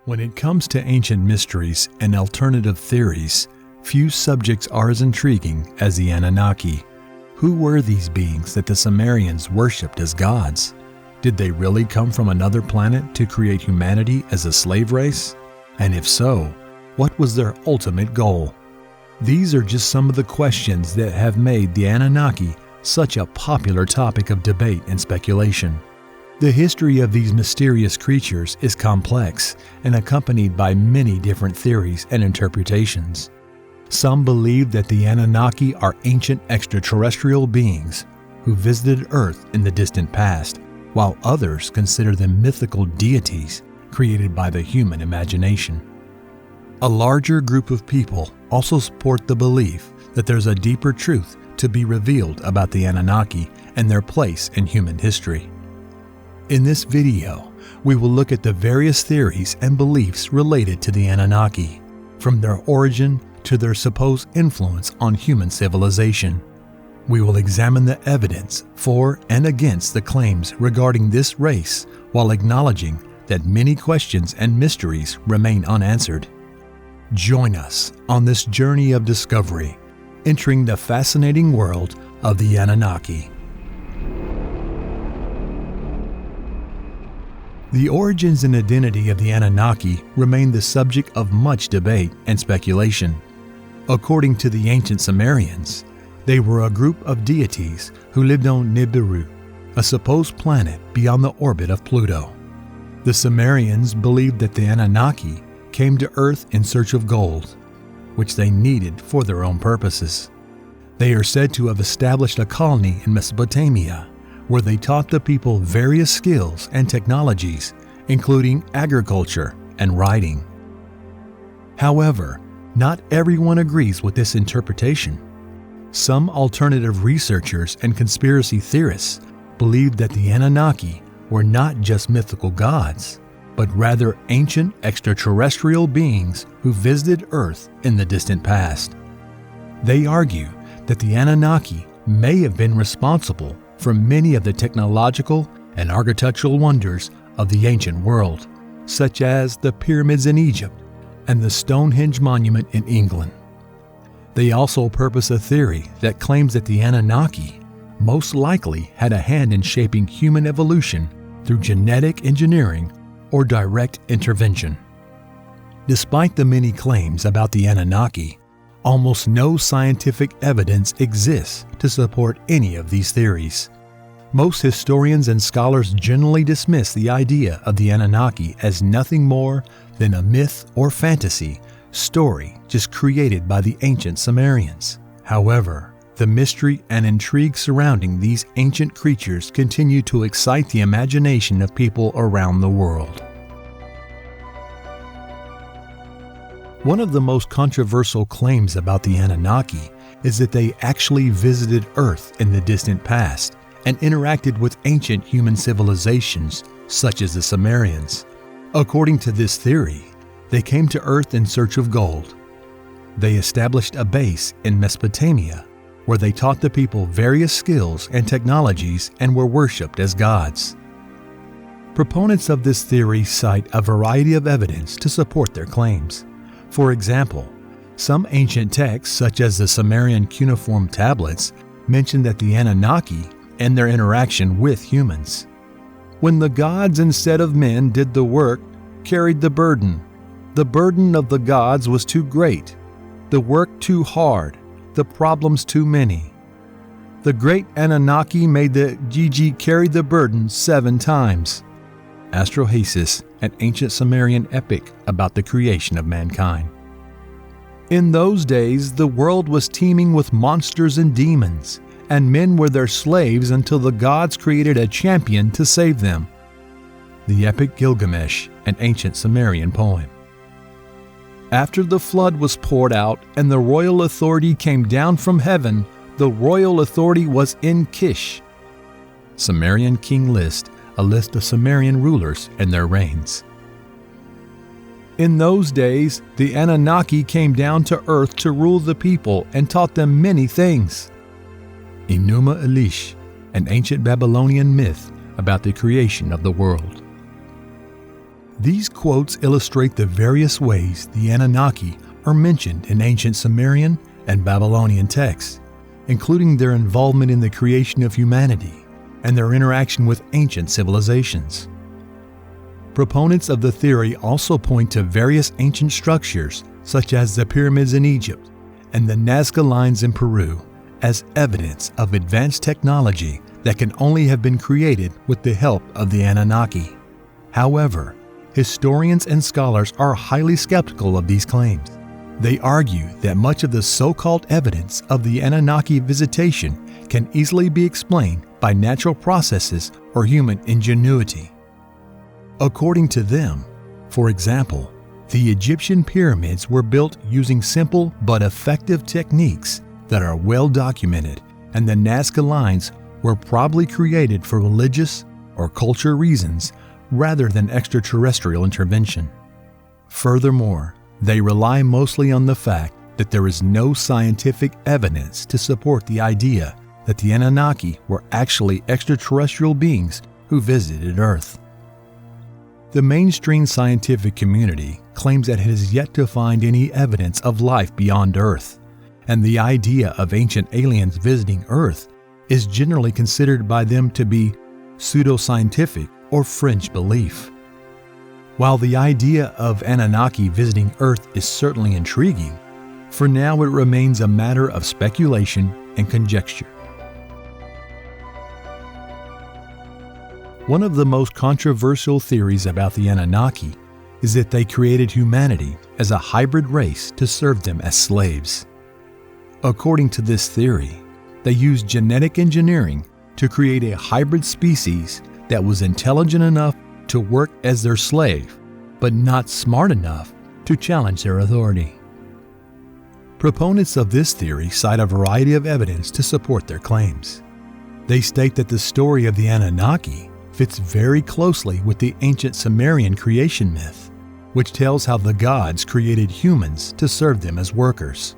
When it comes to ancient mysteries and alternative theories, few subjects are as intriguing as the Anunnaki. Who were these beings that the Sumerians worshipped as gods? Did they really come from another planet to create humanity as a slave race? And if so, what was their ultimate goal? These are just some of the questions that have made the Anunnaki such a popular topic of debate and speculation. The history of these mysterious creatures is complex and accompanied by many different theories and interpretations. Some believe that the Anunnaki are ancient extraterrestrial beings who visited Earth in the distant past, while others consider them mythical deities created by the human imagination. A larger group of people also support the belief that there's a deeper truth to be revealed about the Anunnaki and their place in human history. In this video, we will look at the various theories and beliefs related to the Anunnaki, from their origin to their supposed influence on human civilization. We will examine the evidence for and against the claims regarding this race while acknowledging that many questions and mysteries remain unanswered. Join us on this journey of discovery, entering the fascinating world of the Anunnaki. The origins and identity of the Anunnaki remain the subject of much debate and speculation. According to the ancient Sumerians, they were a group of deities who lived on Nibiru, a supposed planet beyond the orbit of Pluto. The Sumerians believed that the Anunnaki came to Earth in search of gold, which they needed for their own purposes. They are said to have established a colony in Mesopotamia, where they taught the people various skills and technologies, including agriculture and writing. However, not everyone agrees with this interpretation. Some alternative researchers and conspiracy theorists believe that the Anunnaki were not just mythical gods, but rather ancient extraterrestrial beings who visited Earth in the distant past. They argue that the Anunnaki may have been responsible for many of the technological and architectural wonders of the ancient world, such as the pyramids in Egypt and the Stonehenge monument in England. They also purpose a theory that claims that the Anunnaki most likely had a hand in shaping human evolution through genetic engineering or direct intervention. Despite the many claims about the Anunnaki, almost no scientific evidence exists to support any of these theories. Most historians and scholars generally dismiss the idea of the Anunnaki as nothing more than a myth or fantasy story just created by the ancient Sumerians. However, the mystery and intrigue surrounding these ancient creatures continue to excite the imagination of people around the world. One of the most controversial claims about the Anunnaki is that they actually visited Earth in the distant past and interacted with ancient human civilizations such as the Sumerians. According to this theory, they came to Earth in search of gold. They established a base in Mesopotamia where they taught the people various skills and technologies and were worshipped as gods. Proponents of this theory cite a variety of evidence to support their claims. For example, some ancient texts, such as the Sumerian cuneiform tablets, mention that the Anunnaki and their interaction with humans. When the gods instead of men did the work, carried the burden of the gods was too great, the work too hard, the problems too many. The great Anunnaki made the Gigi carry the burden 7 times. Astrohasis, an ancient Sumerian epic about the creation of mankind. In those days, the world was teeming with monsters and demons, and men were their slaves until the gods created a champion to save them. The epic Gilgamesh, an ancient Sumerian poem. After the flood was poured out and the royal authority came down from heaven, the royal authority was in Kish. Sumerian King List, a list of Sumerian rulers and their reigns. In those days, the Anunnaki came down to Earth to rule the people and taught them many things. Enuma Elish, an ancient Babylonian myth about the creation of the world. These quotes illustrate the various ways the Anunnaki are mentioned in ancient Sumerian and Babylonian texts, including their involvement in the creation of humanity and their interaction with ancient civilizations. Proponents of the theory also point to various ancient structures, such as the pyramids in Egypt and the Nazca lines in Peru, as evidence of advanced technology that can only have been created with the help of the Anunnaki. However, historians and scholars are highly skeptical of these claims. They argue that much of the so-called evidence of the Anunnaki visitation can easily be explained by natural processes or human ingenuity. According to them, for example, the Egyptian pyramids were built using simple but effective techniques that are well documented, and the Nazca lines were probably created for religious or culture reasons rather than extraterrestrial intervention. Furthermore, they rely mostly on the fact that there is no scientific evidence to support the idea that the Anunnaki were actually extraterrestrial beings who visited Earth. The mainstream scientific community claims that it has yet to find any evidence of life beyond Earth, and the idea of ancient aliens visiting Earth is generally considered by them to be pseudoscientific or fringe belief. While the idea of Anunnaki visiting Earth is certainly intriguing, for now it remains a matter of speculation and conjecture. One of the most controversial theories about the Anunnaki is that they created humanity as a hybrid race to serve them as slaves. According to this theory, they used genetic engineering to create a hybrid species that was intelligent enough to work as their slave, but not smart enough to challenge their authority. Proponents of this theory cite a variety of evidence to support their claims. They state that the story of the Anunnaki fits very closely with the ancient Sumerian creation myth, which tells how the gods created humans to serve them as workers.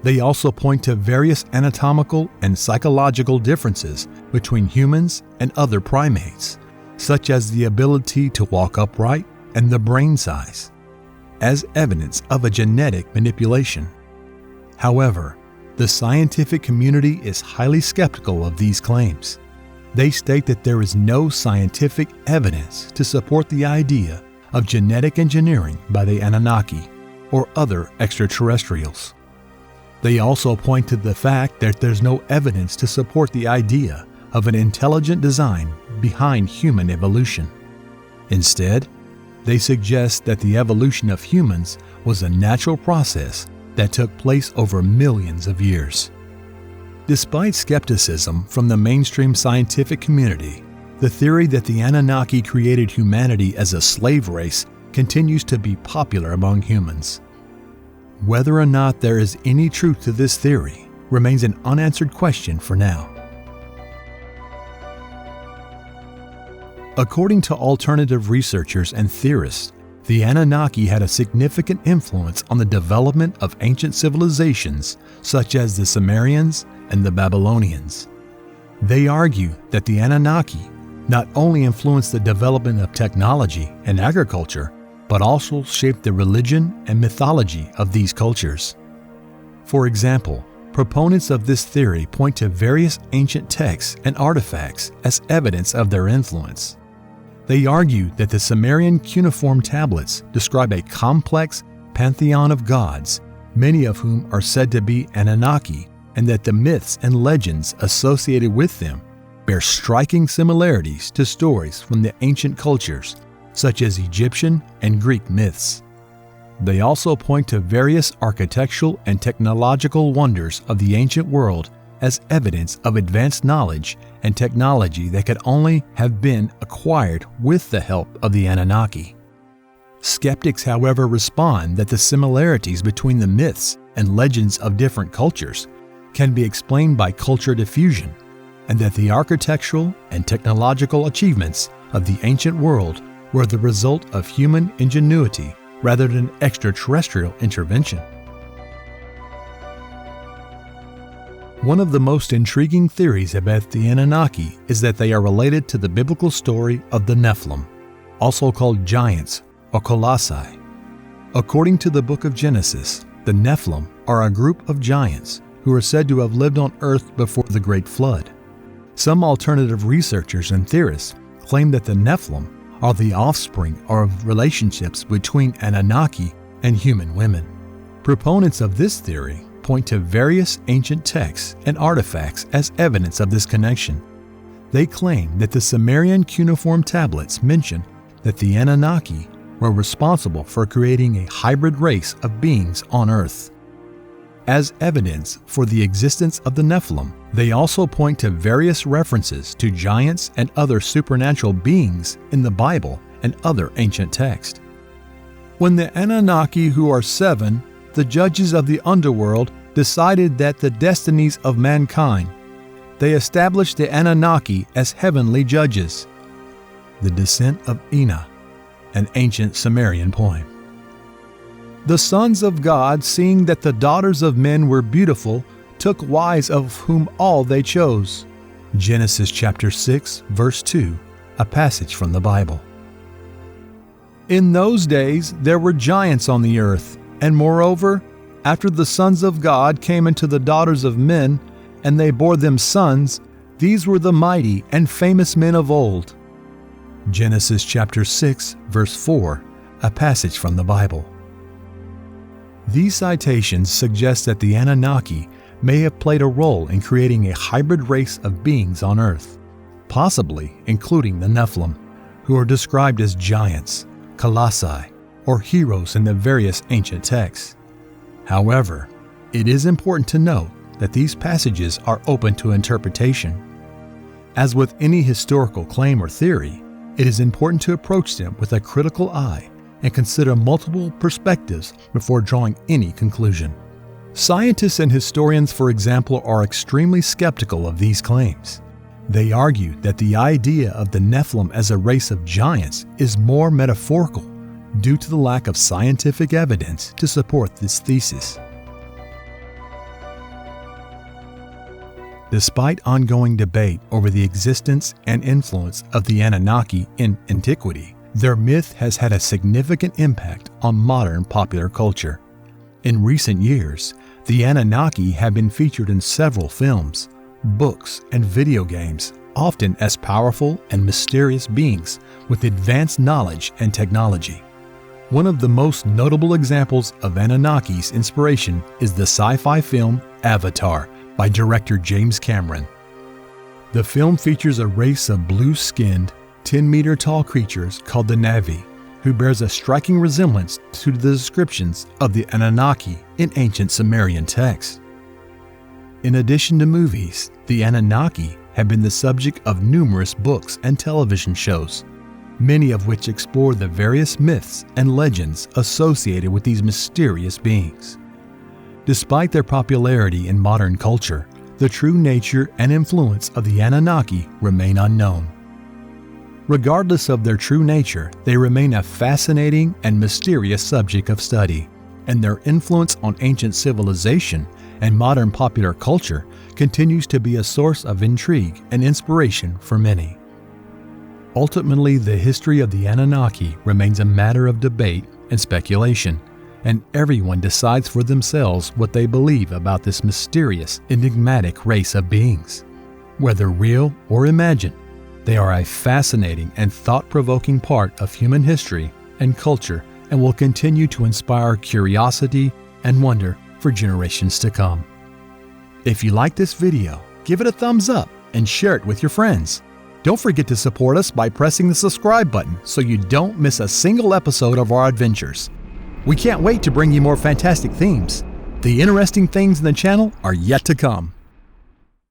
They also point to various anatomical and psychological differences between humans and other primates, such as the ability to walk upright and the brain size, as evidence of a genetic manipulation. However, the scientific community is highly skeptical of these claims. They state that there is no scientific evidence to support the idea of genetic engineering by the Anunnaki or other extraterrestrials. They also point to the fact that there's no evidence to support the idea of an intelligent design behind human evolution. Instead, they suggest that the evolution of humans was a natural process that took place over millions of years. Despite skepticism from the mainstream scientific community, the theory that the Anunnaki created humanity as a slave race continues to be popular among humans. Whether or not there is any truth to this theory remains an unanswered question for now. According to alternative researchers and theorists, the Anunnaki had a significant influence on the development of ancient civilizations such as the Sumerians and the Babylonians. They argue that the Anunnaki not only influenced the development of technology and agriculture, but also shaped the religion and mythology of these cultures. For example, proponents of this theory point to various ancient texts and artifacts as evidence of their influence. They argue that the Sumerian cuneiform tablets describe a complex pantheon of gods, many of whom are said to be Anunnaki, and that the myths and legends associated with them bear striking similarities to stories from the ancient cultures, such as Egyptian and Greek myths. They also point to various architectural and technological wonders of the ancient world as evidence of advanced knowledge and technology that could only have been acquired with the help of the Anunnaki. Skeptics, however, respond that the similarities between the myths and legends of different cultures can be explained by culture diffusion, and that the architectural and technological achievements of the ancient world were the result of human ingenuity rather than extraterrestrial intervention. One of the most intriguing theories about the Anunnaki is that they are related to the biblical story of the Nephilim. also called giants or colossi. According to the book of Genesis, the Nephilim are a group of giants who are said to have lived on earth before the Great Flood. Some alternative researchers and theorists claim that the Nephilim are the offspring of relationships between Anunnaki and human women. Proponents of this theory point to various ancient texts and artifacts as evidence of this connection. They claim that the Sumerian cuneiform tablets mention that the Anunnaki were responsible for creating a hybrid race of beings on Earth. As evidence for the existence of the Nephilim, they also point to various references to giants and other supernatural beings in the Bible and other ancient texts. When the Anunnaki, who are 7, the judges of the underworld, decided that the destinies of mankind, they established the Anunnaki as heavenly judges. The Descent of Inanna, an ancient Sumerian poem. The sons of God, seeing that the daughters of men were beautiful, took wives of whom all they chose. Genesis chapter 6, verse 2, a passage from the Bible. In those days there were giants on the earth, and moreover, after the sons of God came into the daughters of men, and they bore them sons, these were the mighty and famous men of old. Genesis chapter 6, verse 4, a passage from the Bible. These citations suggest that the Anunnaki may have played a role in creating a hybrid race of beings on Earth, possibly including the Nephilim, who are described as giants, colossi, or heroes in the various ancient texts. However, it is important to note that these passages are open to interpretation. As with any historical claim or theory, it is important to approach them with a critical eye and consider multiple perspectives before drawing any conclusion. Scientists and historians, for example, are extremely skeptical of these claims. They argue that the idea of the Nephilim as a race of giants is more metaphorical due to the lack of scientific evidence to support this thesis. Despite ongoing debate over the existence and influence of the Anunnaki in antiquity, their myth has had a significant impact on modern popular culture. In recent years, the Anunnaki have been featured in several films, books, and video games, often as powerful and mysterious beings with advanced knowledge and technology. One of the most notable examples of Anunnaki's inspiration is the sci-fi film Avatar by director James Cameron. The film features a race of blue-skinned, 10-meter-tall creatures called the Na'vi, who bears a striking resemblance to the descriptions of the Anunnaki in ancient Sumerian texts. In addition to movies, the Anunnaki have been the subject of numerous books and television shows, many of which explore the various myths and legends associated with these mysterious beings. Despite their popularity in modern culture, the true nature and influence of the Anunnaki remain unknown. Regardless of their true nature, they remain a fascinating and mysterious subject of study, and their influence on ancient civilization and modern popular culture continues to be a source of intrigue and inspiration for many. Ultimately, the history of the Anunnaki remains a matter of debate and speculation, and everyone decides for themselves what they believe about this mysterious, enigmatic race of beings. Whether real or imagined, they are a fascinating and thought-provoking part of human history and culture and will continue to inspire curiosity and wonder for generations to come. If you like this video, give it a thumbs up and share it with your friends. Don't forget to support us by pressing the subscribe button so you don't miss a single episode of our adventures. We can't wait to bring you more fantastic themes. The interesting things in the channel are yet to come.